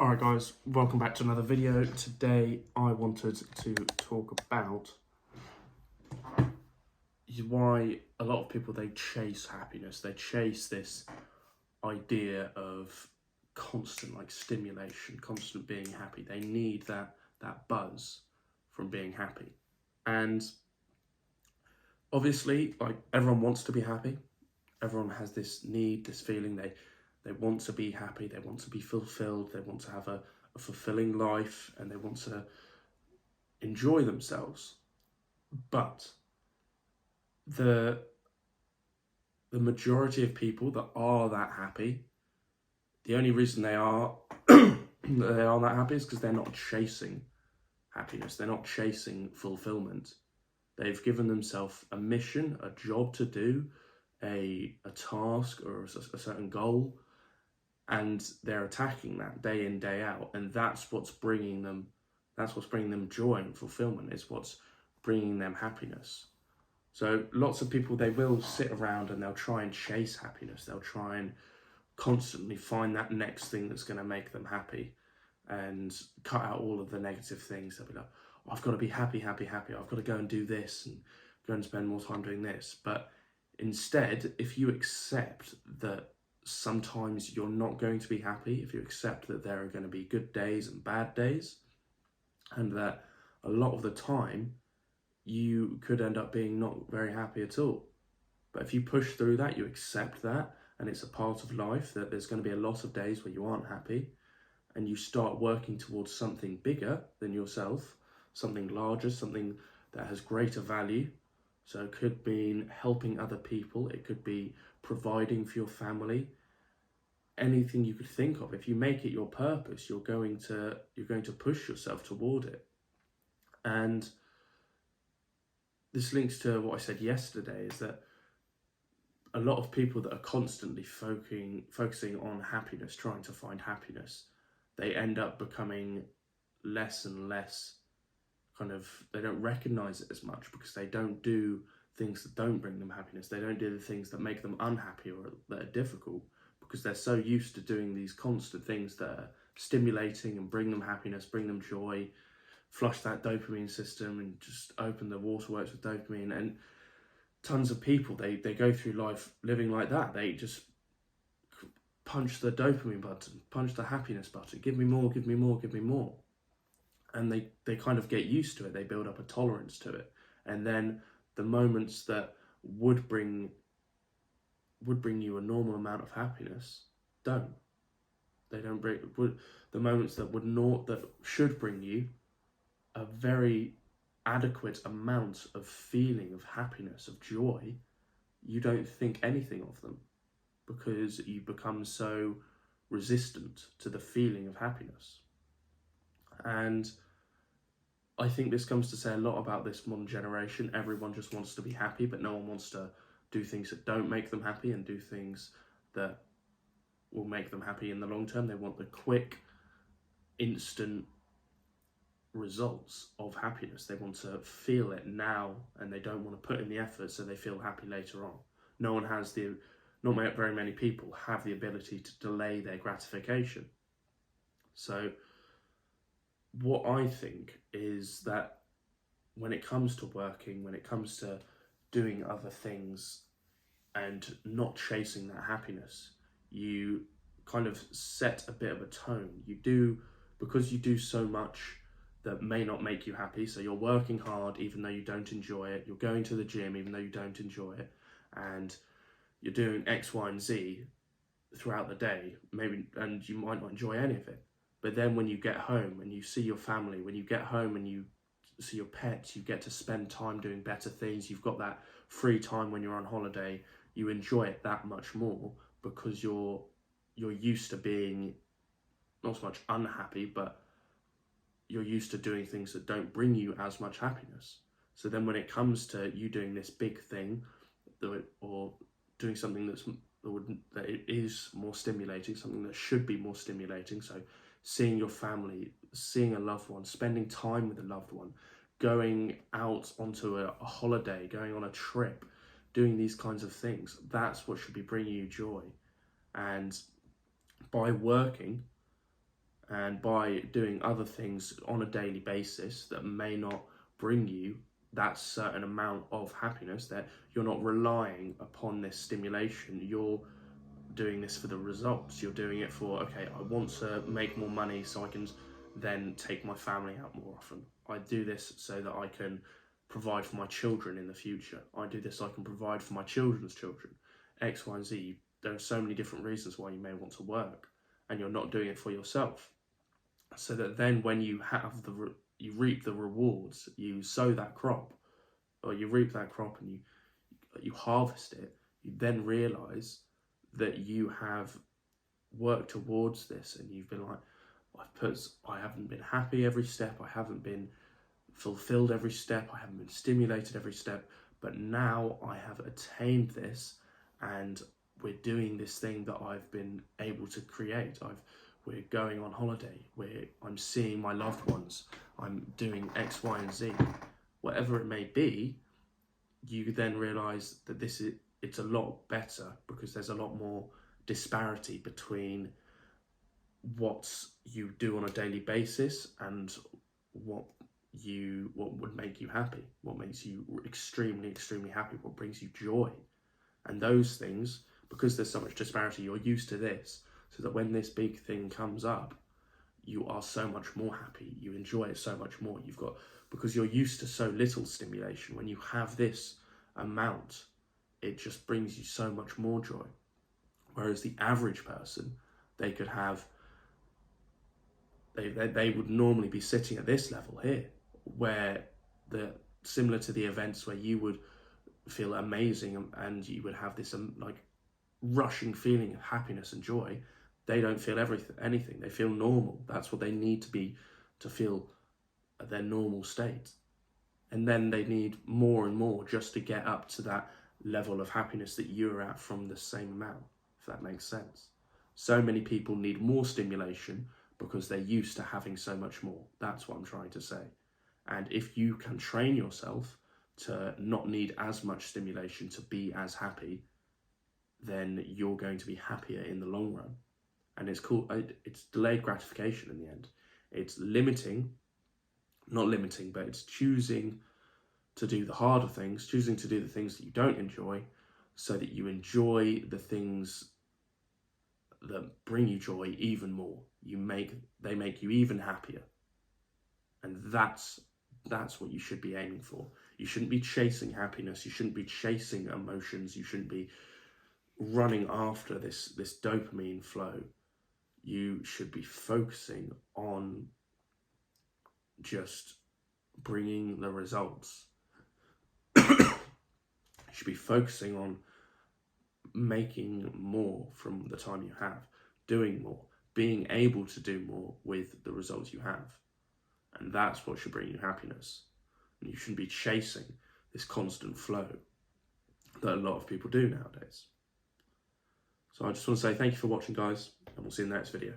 Alright guys, welcome back to another video. Today I wanted to talk about why a lot of people, they chase happiness. They chase this idea of constant stimulation, constant being happy. They need that buzz from being happy. And obviously, everyone wants to be happy. Everyone has this need, this feeling. They want to be happy, they want to be fulfilled, they want to have a fulfilling life, and they want to enjoy themselves. But the majority of people that are that happy, the only reason they are that happy is because they're not chasing happiness. They're not chasing fulfillment. They've given themselves a mission, a job to do, a task or a certain goal, and they're attacking that day in, day out, and that's what's bringing them joy and fulfillment. It's what's bringing them happiness. So lots of people, they will sit around and they'll try and chase happiness. They'll try and constantly find that next thing that's going to make them happy and cut out all of the negative things. They'll be like, oh, I've got to be happy. I've got to go and do this and go and spend more time doing this. But instead, if you accept that sometimes you're not going to be happy, if you accept that there are going to be good days and bad days, and that a lot of the time you could end up being not very happy at all. But if you push through that, you accept that, and it's a part of life, that there's going to be a lot of days where you aren't happy, and you start working towards something bigger than yourself, something larger, something that has greater value. So it could mean helping other people, it could be providing for your family, anything you could think of. If you make it your purpose, you're going to push yourself toward it. And this links to what I said yesterday, is that a lot of people that are constantly focusing on happiness, trying to find happiness, they end up becoming less and less they don't recognize it as much, because they don't do things that don't bring them happiness. They don't do the things that make them unhappy or that are difficult, because they're so used to doing these constant things that are stimulating and bring them happiness, bring them joy, flush that dopamine system and just open the waterworks with dopamine. And tons of people, they go through life living like that. They just punch the dopamine button, punch the happiness button, give me more, give me more, give me more. And they kind of get used to it. They build up a tolerance to it. And then the moments that would bring you a normal amount of happiness don't. They don't bring the moments that should bring you a very adequate amount of feeling of happiness, of joy. You don't think anything of them, because you become so resistant to the feeling of happiness. And I think this comes to say a lot about this modern generation. Everyone just wants to be happy, but no one wants to do things that don't make them happy and do things that will make them happy in the long term. They want the quick, instant results of happiness. They want to feel it now, and they don't want to put in the effort so they feel happy later on. Not very many people have the ability to delay their gratification. So what I think is that when it comes to working, when it comes to doing other things and not chasing that happiness, you kind of set a bit of a tone. Because you do so much that may not make you happy. So you're working hard even though you don't enjoy it. You're going to the gym even though you don't enjoy it. And you're doing X, Y, and Z throughout the day, maybe, and you might not enjoy any of it. But then when you get home and you see your family, when you get home and you see your pets, you get to spend time doing better things. You've got that free time when you're on holiday. You enjoy it that much more, because you're used to being not so much unhappy, but you're used to doing things that don't bring you as much happiness. So then when it comes to you doing this big thing, or doing something that it is more stimulating, something that should be more stimulating, so seeing your family, seeing a loved one, spending time with a loved one, going out onto a holiday, going on a trip, doing these kinds of things, that's what should be bringing you joy. And by working And by doing other things on a daily basis that may not bring you that certain amount of happiness, that you're not relying upon this stimulation, you're doing this for the results. You're doing it for, okay, I want to make more money so I can then take my family out more often. I do this so that I can provide for my children in the future. I do this so I can provide for my children's children. X, Y, and Z. There are so many different reasons why you may want to work, and you're not doing it for yourself. So that then when you have you reap the rewards, you sow that crop, or you reap that crop and you harvest it, you then realize that you have worked towards this, and you've been like, I haven't been happy every step, I haven't been fulfilled every step, I haven't been stimulated every step, but now I have attained this, and we're doing this thing that I've been able to create. We're going on holiday, I'm seeing my loved ones, I'm doing X, Y, and Z, whatever it may be. You then realize that it's a lot better, because there's a lot more disparity between what you do on a daily basis and what would make you happy, what makes you extremely, extremely happy, what brings you joy. And those things, because there's so much disparity, you're used to this, so that when this big thing comes up, you are so much more happy, you enjoy it so much more. Because you're used to so little stimulation, when you have this amount, it just brings you so much more joy. Whereas the average person, they could have, they would normally be sitting at this level here, where similar to the events where you would feel amazing and you would have this like rushing feeling of happiness and joy, they don't feel anything. They feel normal. That's what they need to be to feel at their normal state. And then they need more and more just to get up to that level of happiness that you're at from the same amount, if that makes sense. So many people need more stimulation because they're used to having so much more. That's what I'm trying to say. And if you can train yourself to not need as much stimulation to be as happy, then you're going to be happier in the long run. And it's delayed gratification in the end. It's not limiting, but it's choosing to do the harder things, choosing to do the things that you don't enjoy, so that you enjoy the things that bring you joy even more. They make you even happier. And that's what you should be aiming for. You shouldn't be chasing happiness, you shouldn't be chasing emotions, you shouldn't be running after this dopamine flow. You should be focusing on just bringing the results. You should be focusing on making more from the time you have, doing more, being able to do more with the results you have. And that's what should bring you happiness. And you shouldn't be chasing this constant flow that a lot of people do nowadays. So I just want to say thank you for watching, guys, and we'll see you in the next video.